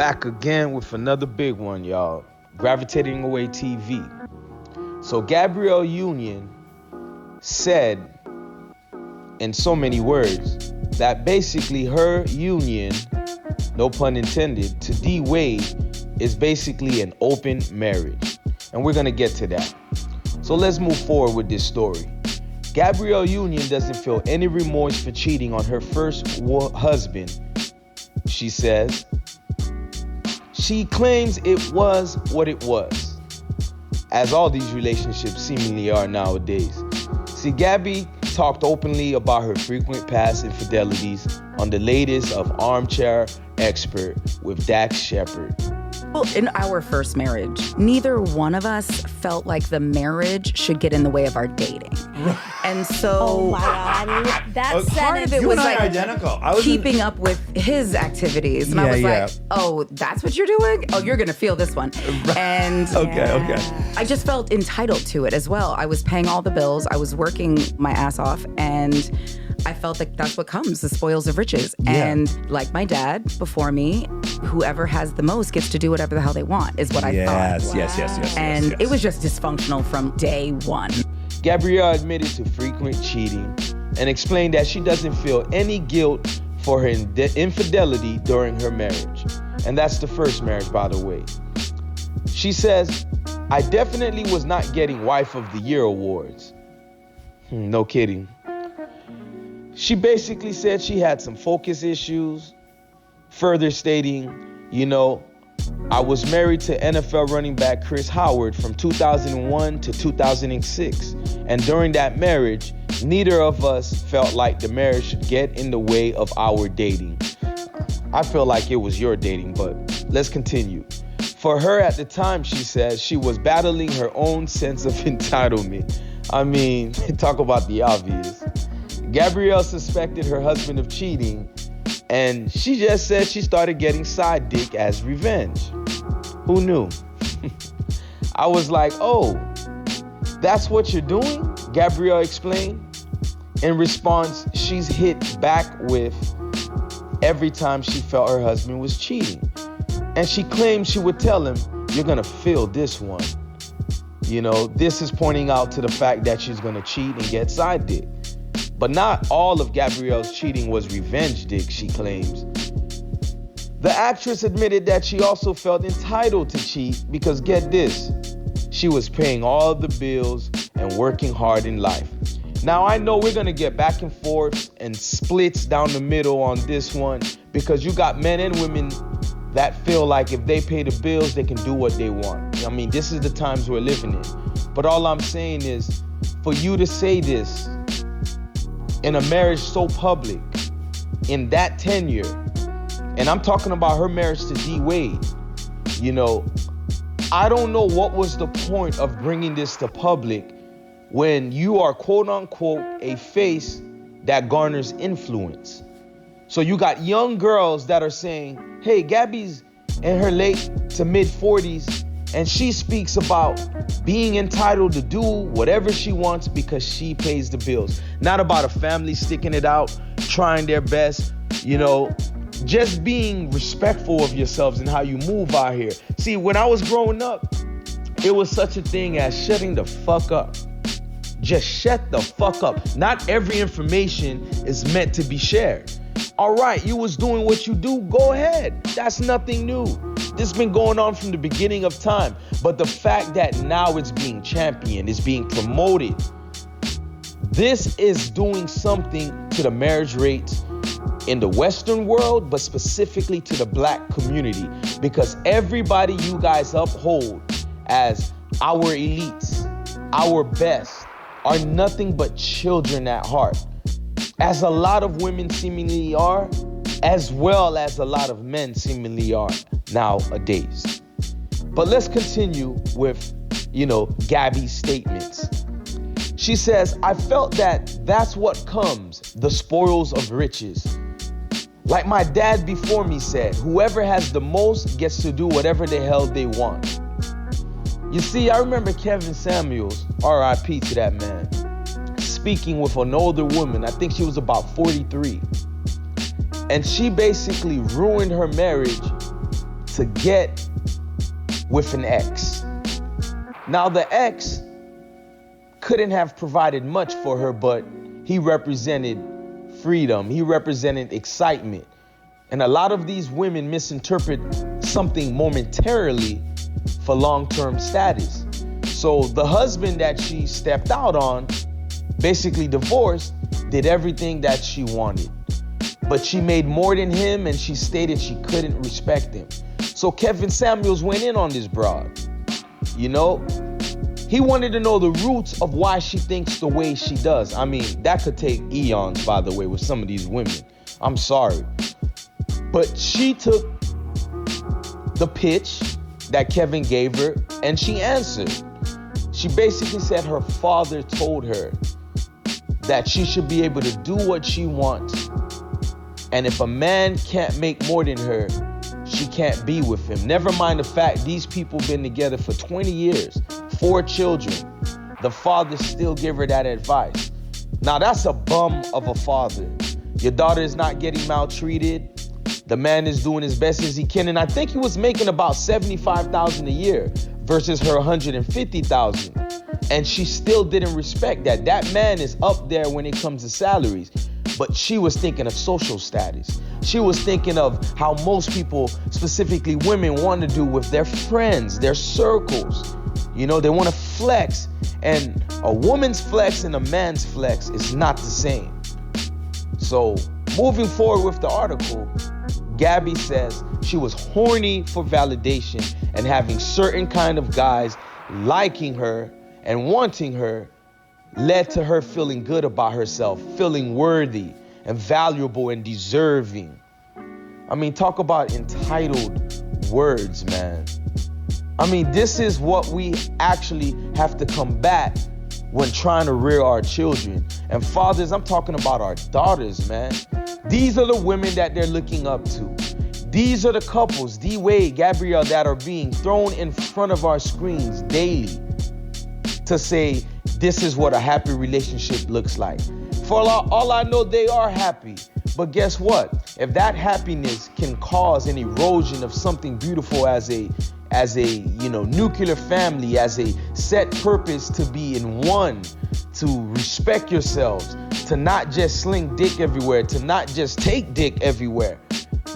Back again with another big one, y'all. Gravitating Away TV. So Gabrielle Union said, in so many words, that basically her union, no pun intended, to D. Wade is basically an open marriage. And we're going to get to that. So let's move forward with this story. Gabrielle Union doesn't feel any remorse for cheating on her first husband, she says. She claims it was what it was, as all these relationships seemingly are nowadays. See, Gabby talked openly about her frequent past infidelities on the latest of Armchair Expert with Dax Shepard. Well, in our first marriage, neither one of us felt like the marriage should get in the way of our dating. And so, oh my God, that's part of it was like identical. keeping up with his activities. And I was like, oh, that's what you're doing? Oh, you're going to feel this one. And Okay. I just felt entitled to it as well. I was paying all the bills. I was working my ass off. And I felt like that's what comes, the spoils of riches. Yeah. And like my dad before me, whoever has the most gets to do whatever the hell they want, is what I thought. Yes. And it was just dysfunctional from day one. Gabrielle admitted to frequent cheating and explained that she doesn't feel any guilt for her infidelity during her marriage. And that's the first marriage, by the way. She says, I definitely was not getting Wife of the Year awards. No kidding. She basically said she had some focus issues, further stating, I was married to NFL running back Chris Howard from 2001 to 2006. And during that marriage, neither of us felt like the marriage should get in the way of our dating. I feel like it was your dating, but let's continue. For her at the time, she says, she was battling her own sense of entitlement. I mean, talk about the obvious. Gabrielle suspected her husband of cheating, and she just said she started getting side dick as revenge. Who knew? I was like, oh, that's what you're doing? Gabrielle explained. In response, she's hit back with every time she felt her husband was cheating. And she claimed she would tell him, you're gonna feel this one. This is pointing out to the fact that she's gonna cheat and get side dick. But not all of Gabrielle's cheating was revenge dick, she claims. The actress admitted that she also felt entitled to cheat because, get this, she was paying all the bills and working hard in life. Now, I know we're going to get back and forth and splits down the middle on this one because you got men and women that feel like if they pay the bills, they can do what they want. I mean, this is the times we're living in. But all I'm saying is, for you to say this in a marriage so public, in that tenure, and I'm talking about her marriage to D. Wade, I don't know what was the point of bringing this to public when you are quote unquote a face that garners influence. So you got young girls that are saying, hey, Gabby's in her late to mid 40s and she speaks about being entitled to do whatever she wants because she pays the bills. Not about a family sticking it out, trying their best, just being respectful of yourselves and how you move out here. See, when I was growing up, it was such a thing as shutting the fuck up. Just shut the fuck up. Not every information is meant to be shared. All right, you was doing what you do, go ahead. That's nothing new. This has been going on from the beginning of time. But the fact that now it's being championed, it's being promoted, this is doing something to the marriage rates in the Western world, but specifically to the Black community. Because everybody you guys uphold as our elites, our best, are nothing but children at heart. As a lot of women seemingly are, as well as a lot of men seemingly are nowadays. But let's continue with, Gabby's statements. She says, I felt that that's what comes, the spoils of riches. Like my dad before me said, whoever has the most gets to do whatever the hell they want. You see, I remember Kevin Samuels, R.I.P. to that man, speaking with an older woman. I think she was about 43. And she basically ruined her marriage to get with an ex. Now, the ex couldn't have provided much for her, but he represented freedom. He represented excitement. And a lot of these women misinterpret something momentarily for long-term status. So the husband that she stepped out on, basically divorced, did everything that she wanted. But she made more than him, and she stated she couldn't respect him. So Kevin Samuels went in on this broad. You know, he wanted to know the roots of why she thinks the way she does. I mean, that could take eons, by the way, with some of these women. I'm sorry. But she took the pitch that Kevin gave her, and she answered. She basically said her father told her that she should be able to do what she wants. And if a man can't make more than her, she can't be with him. Never mind the fact these people been together for 20 years, 4 children. The father still gave her that advice. Now that's a bum of a father. Your daughter is not getting maltreated. The man is doing as best as he can. And I think he was making about $75,000 a year versus her $150,000. And she still didn't respect that. That man is up there when it comes to salaries. But she was thinking of social status. She was thinking of how most people, specifically women, want to do with their friends, their circles. You know, they want to flex. And a woman's flex and a man's flex is not the same. So moving forward with the article, Gabby says she was horny for validation, and having certain kind of guys liking her and wanting her led to her feeling good about herself, feeling worthy and valuable and deserving. I mean, talk about entitled words, man. I mean, this is what we actually have to combat when trying to rear our children. And fathers, I'm talking about our daughters, man. These are the women that they're looking up to. These are the couples, Wade, Gabrielle, that are being thrown in front of our screens daily to say, this is what a happy relationship looks like. For all I know, they are happy. But guess what? If that happiness can cause an erosion of something beautiful as a nuclear family, as a set purpose to be in one, to respect yourselves, to not just sling dick everywhere, to not just take dick everywhere.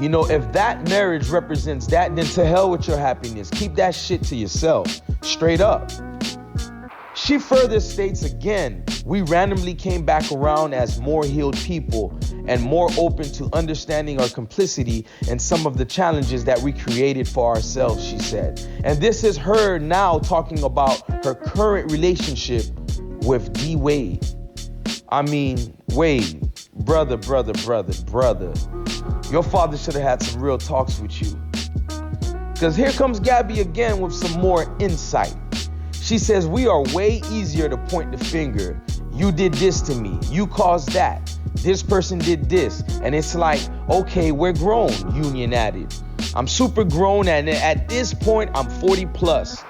You know, if that marriage represents that, then to hell with your happiness. Keep that shit to yourself, straight up. She further states again, we randomly came back around as more healed people and more open to understanding our complicity in some of the challenges that we created for ourselves, she said. And this is her now talking about her current relationship with Wade. I mean, Wade, brother. Your father should have had some real talks with you. Because here comes Gabby again with some more insight. She says, we are way easier to point the finger. You did this to me. You caused that. This person did this. And it's like, okay, we're grown, Union added. I'm super grown, and at this point, I'm 40 plus.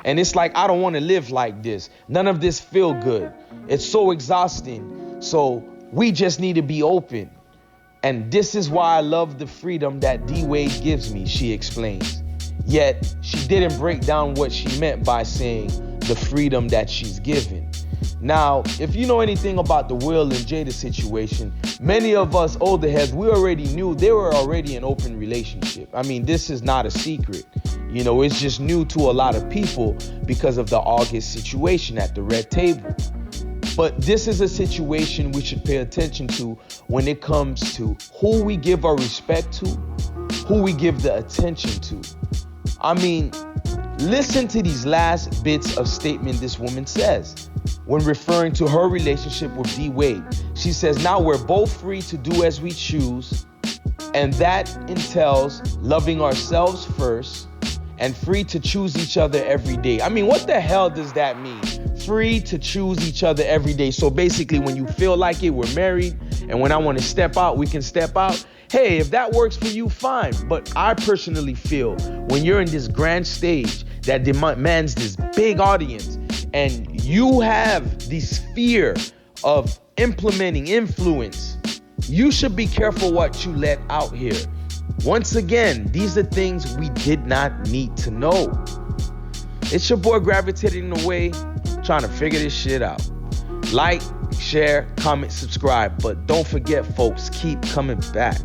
And it's like, I don't want to live like this. None of this feel good. It's so exhausting. So we just need to be open. And this is why I love the freedom that Wade gives me, she explains. Yet she didn't break down what she meant by saying the freedom that she's given. Now, if you know anything about the Will and Jada situation, many of us older heads, we already knew they were already in an open relationship. I mean, this is not a secret. You know, it's just new to a lot of people because of the August situation at the red table. But this is a situation we should pay attention to when it comes to who we give our respect to, who we give the attention to. I mean, listen to these last bits of statement this woman says when referring to her relationship with Wade. She says, now we're both free to do as we choose, and that entails loving ourselves first and free to choose each other every day. I mean, what the hell does that mean? Free to choose each other every day. So basically, when you feel like it, we're married, and when I want to step out, we can step out. Hey, if that works for you, fine. But I personally feel when you're in this grand stage that demands this big audience, and you have this fear of implementing influence, you should be careful what you let out here. Once again, these are things we did not need to know. It's your boy Gravitating Away, trying to figure this shit out. Like, share, comment, subscribe. But don't forget, folks, keep coming back.